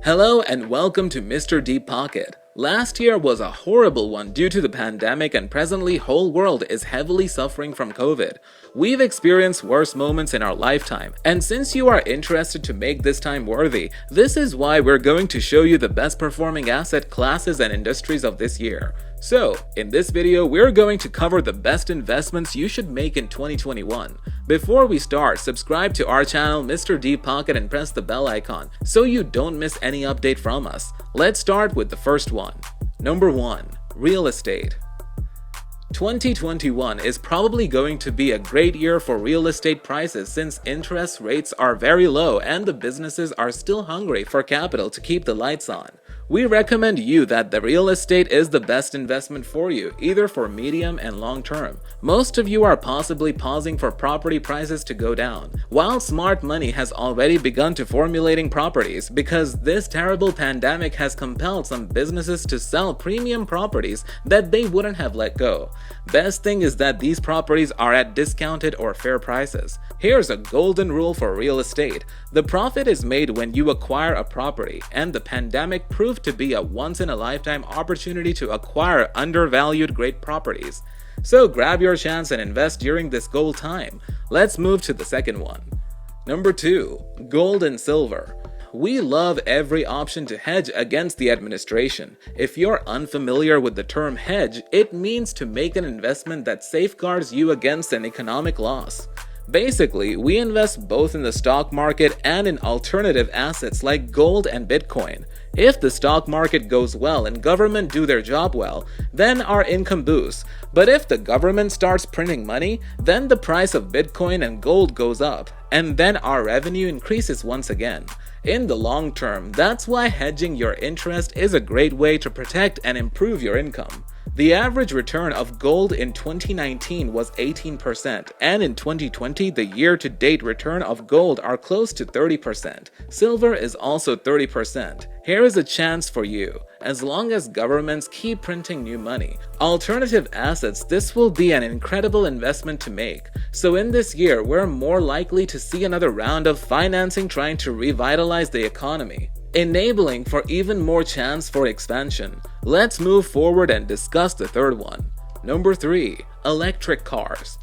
Hello and welcome to Mr. Deep Pocket. Last year was a horrible one due to the pandemic, and presently whole world is heavily suffering from COVID. We've experienced worse moments in our lifetime, and since you are interested to make this time worthy, this is why we're going to show you the best performing asset classes and industries of this year. So, in this video, we're going to cover the best investments you should make in 2021. Before we start, subscribe to our channel Mr. Deep Pocket and press the bell icon so you don't miss any update from us. Let's start with the first one. Number 1. Real estate. 2021 is probably going to be a great year for real estate prices since interest rates are very low and the businesses are still hungry for capital to keep the lights on. We recommend you that the real estate is the best investment for you, either for medium and long term. Most of you are possibly pausing for property prices to go down, while smart money has already begun to formulating properties because this terrible pandemic has compelled some businesses to sell premium properties that they wouldn't have let go. Best thing is that these properties are at discounted or fair prices. Here's a golden rule for real estate. The profit is made when you acquire a property, and the pandemic proved to be a once-in-a-lifetime opportunity to acquire undervalued great properties. So grab your chance and invest during this gold time. Let's move to the second one. Number 2. Gold and silver. We love every option to hedge against the administration. If you're unfamiliar with the term hedge, it means to make an investment that safeguards you against an economic loss. Basically, we invest both in the stock market and in alternative assets like gold and Bitcoin. If the stock market goes well and government do their job well, then our income boosts. But if the government starts printing money, then the price of Bitcoin and gold goes up, and then our revenue increases once again. In the long term, that's why hedging your interest is a great way to protect and improve your income. The average return of gold in 2019 was 18%, and in 2020, the year-to-date return of gold are close to 30%. Silver is also 30%. Here is a chance for you. As long as governments keep printing new money, alternative assets, this will be an incredible investment to make. So in this year, we're more likely to see another round of financing trying to revitalize the economy, enabling for even more chance for expansion. Let's move forward and discuss the third one. Number 3. Electric cars.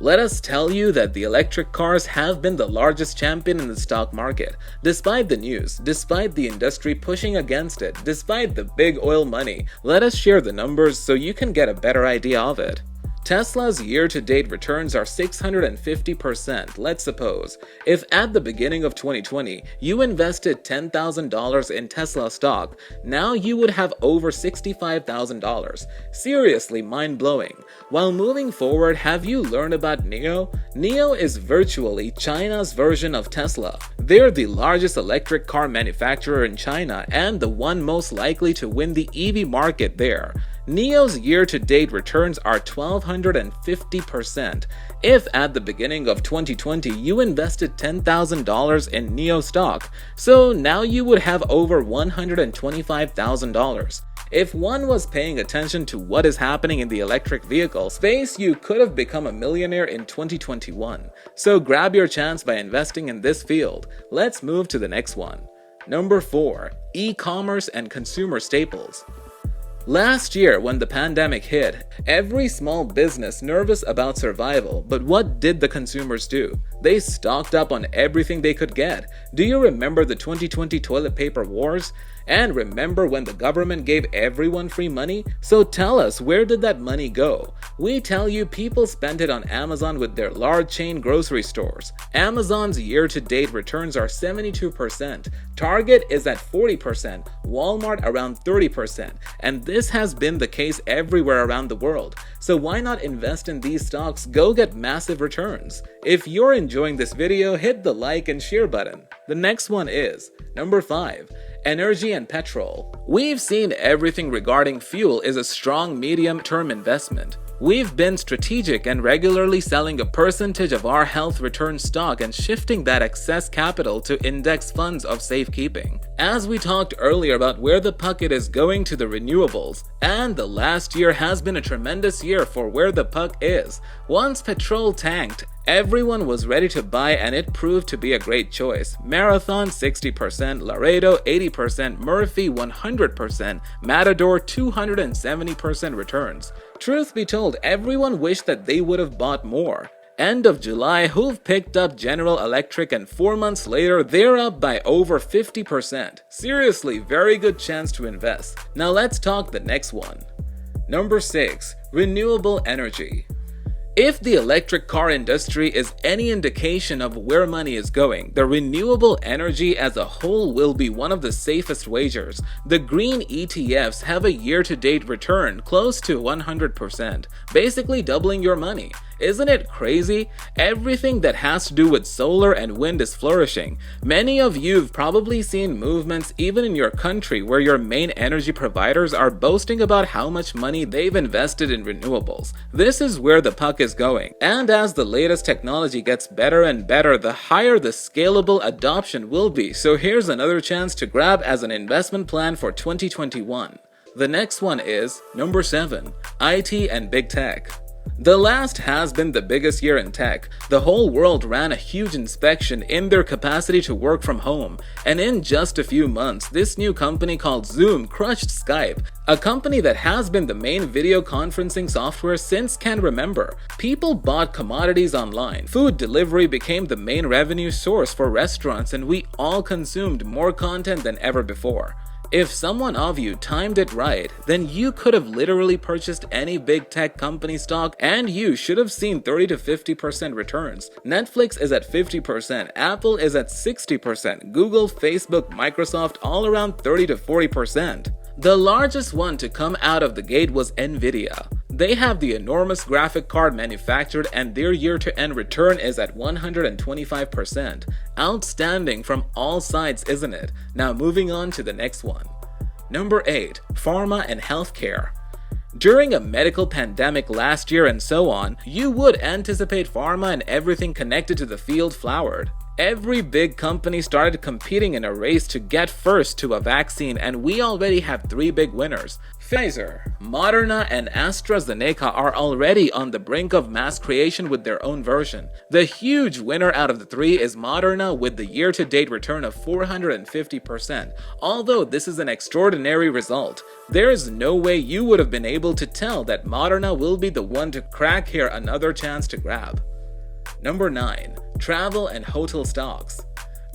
Let us tell you that the electric cars have been the largest champion in the stock market. Despite the news, despite the industry pushing against it, despite the big oil money, let us share the numbers so you can get a better idea of it. Tesla's year-to-date returns are 650%, let's suppose. If at the beginning of 2020, you invested $10,000 in Tesla stock, now you would have over $65,000. Seriously mind-blowing. While moving forward, have you learned about NIO? NIO is virtually China's version of Tesla. They're the largest electric car manufacturer in China and the one most likely to win the EV market there. NIO's year-to-date returns are 1,250%. If at the beginning of 2020 you invested $10,000 in NIO stock, so now you would have over $125,000. If one was paying attention to what is happening in the electric vehicle space, you could have become a millionaire in 2021. So grab your chance by investing in this field. Let's move to the next one. Number 4. E-commerce and consumer staples. Last year, when the pandemic hit, every small business nervous about survival, but what did the consumers do? They stocked up on everything they could get. Do you remember the 2020 toilet paper wars? And remember when the government gave everyone free money? So tell us, where did that money go? We tell you people spent it on Amazon with their large chain grocery stores. Amazon's year-to-date returns are 72%, Target is at 40%, Walmart around 30%, and this has been the case everywhere around the world. So why not invest in these stocks? Go get massive returns. If you're enjoying this video, hit the like and share button. The next one is number 5. Energy and Petrol. We've seen everything regarding fuel is a strong medium-term investment. We've been strategic and regularly selling a percentage of our health return stock and shifting that excess capital to index funds of safekeeping. As we talked earlier about where the puck is going to the renewables, and the last year has been a tremendous year for where the puck is. Once Petrol tanked, everyone was ready to buy and it proved to be a great choice. Marathon 60%, Laredo 80%, Murphy 100%, Matador 270% returns. Truth be told, everyone wished that they would have bought more. End of July, who've picked up General Electric, and 4 months later, they're up by over 50%. Seriously, very good chance to invest. Now let's talk the next one. Number 6. Renewable Energy. If the electric car industry is any indication of where money is going, the renewable energy as a whole will be one of the safest wagers. The green ETFs have a year-to-date return close to 100%, basically doubling your money. Isn't it crazy? Everything that has to do with solar and wind is flourishing. Many of you've probably seen movements even in your country where your main energy providers are boasting about how much money they've invested in renewables. This is where the puck is going. And as the latest technology gets better and better, the higher the scalable adoption will be. So here's another chance to grab as an investment plan for 2021. The next one is number 7. IT and Big Tech. The last has been the biggest year in tech. The whole world ran a huge inspection in their capacity to work from home. And in just a few months, this new company called Zoom crushed Skype, a company that has been the main video conferencing software since can remember. People bought commodities online. Food delivery became the main revenue source for restaurants, and we all consumed more content than ever before. If someone of you timed it right, then you could have literally purchased any big tech company stock and you should have seen 30 to 50% returns. Netflix is at 50%, Apple is at 60%, Google, Facebook, Microsoft all around 30 to 40%. The largest one to come out of the gate was Nvidia. They have the enormous graphic card manufactured and their year-to-end return is at 125%. Outstanding from all sides, isn't it? Now moving on to the next one. Number 8. Pharma and Healthcare. During a medical pandemic last year and so on, you would anticipate pharma and everything connected to the field flowered. Every big company started competing in a race to get first to a vaccine, and we already have 3 big winners. Pfizer, Moderna, and AstraZeneca are already on the brink of mass creation with their own version. The huge winner out of the 3 is Moderna with the year-to-date return of 450%. Although this is an extraordinary result, there is no way you would have been able to tell that Moderna will be the one to crack here, another chance to grab. Number 9. Travel and hotel stocks.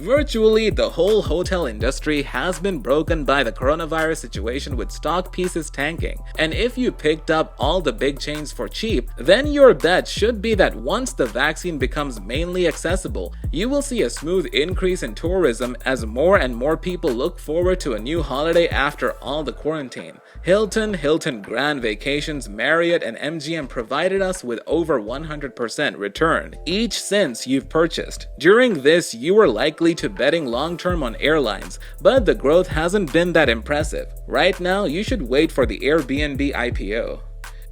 Virtually the whole hotel industry has been broken by the coronavirus situation with stock pieces tanking. And if you picked up all the big chains for cheap, then your bet should be that once the vaccine becomes mainly accessible, you will see a smooth increase in tourism as more and more people look forward to a new holiday after all the quarantine. Hilton Grand Vacations, Marriott, and MGM provided us with over 100% return each since you've purchased. During this, you were likely to betting long-term on airlines, but the growth hasn't been that impressive. Right now, you should wait for the Airbnb IPO.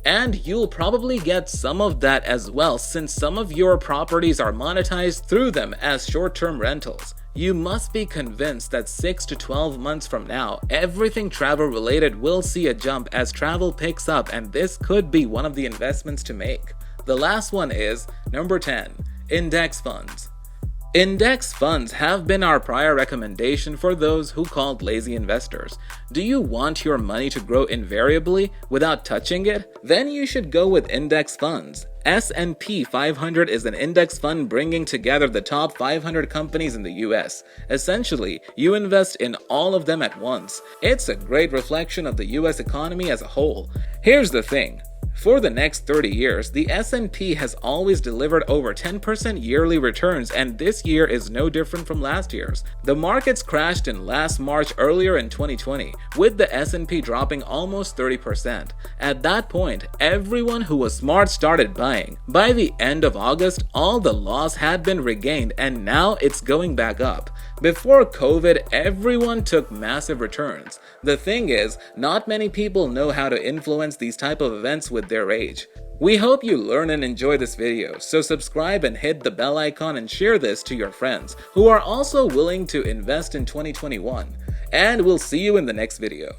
And you'll probably get some of that as well since some of your properties are monetized through them as short-term rentals. You must be convinced that 6 to 12 months from now, everything travel related will see a jump as travel picks up, and this could be one of the investments to make. The last one is number 10. Index funds. Index funds have been our prior recommendation for those who called lazy investors. Do you want your money to grow invariably without touching it? Then you should go with index funds. S&P 500 is an index fund bringing together the top 500 companies in the US. Essentially, you invest in all of them at once. It's a great reflection of the US economy as a whole. Here's the thing. For the next 30 years, the S&P has always delivered over 10% yearly returns, and this year is no different from last year's. The markets crashed in last March earlier in 2020, with the S&P dropping almost 30%. At that point, everyone who was smart started buying. By the end of August, all the loss had been regained, and now it's going back up. Before COVID, everyone took massive returns. The thing is, not many people know how to influence these type of events with their age. We hope you learn and enjoy this video, so subscribe and hit the bell icon and share this to your friends who are also willing to invest in 2021. and we'll see you in the next video.